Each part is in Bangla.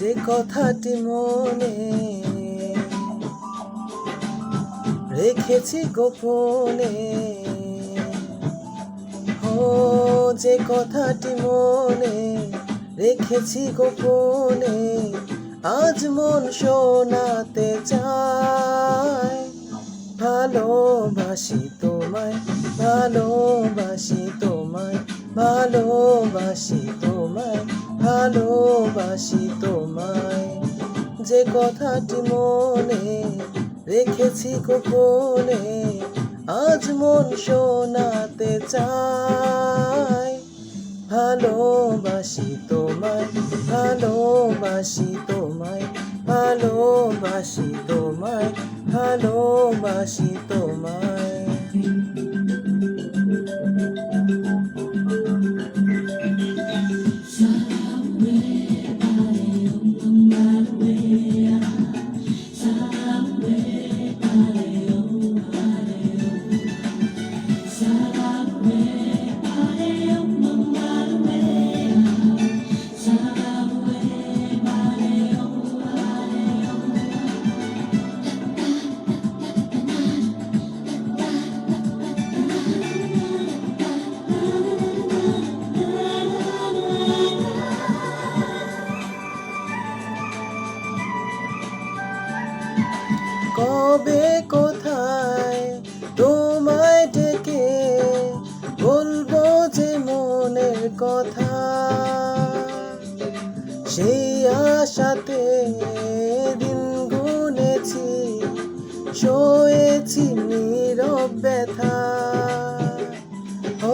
যে কথাটি মনে রেখেছি গোপনে, ও যে কথাটি মনে রেখেছি গোপনে, আজ মন শোনাতে চায়। ভালোবাসি তোমায়, ভালোবাসি তোমায়, ভালোবাসি তোমায়, ভালোবাসি তোমায়। যে কথাটি মনে রেখেছি গোপনে, আজ মন শোনাতে চায়। ভালোবাসি তোমায়, ভালোবাসি তোমায়, ভালোবাসি তোমায়, ভালোবাসি তোমায়। কবে কোথায় তোমায় ডেকে বলবো যে মনের কথা, সেই আশাতে দিন গুনেছি, সয়েছি নীরব ব্যথা।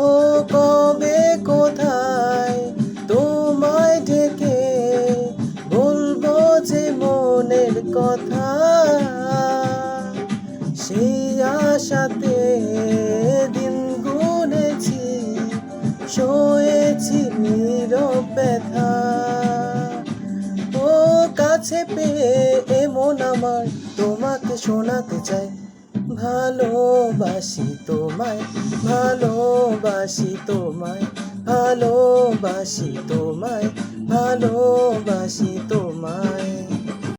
ও কবে কোথায় তোমায় ডেকে বলবো যে মনের কথা, সেই আশাতে দিন গুনেছি, সয়েছি নীরব ব্যথা। ও কাছে পেয়ে এমন আমার তোমাকে শোনাতে চাই। ভালোবাসি তোমায়, ভালোবাসি তোমায়, ভালোবাসি তোমায়, ভালোবাসি তোমায়।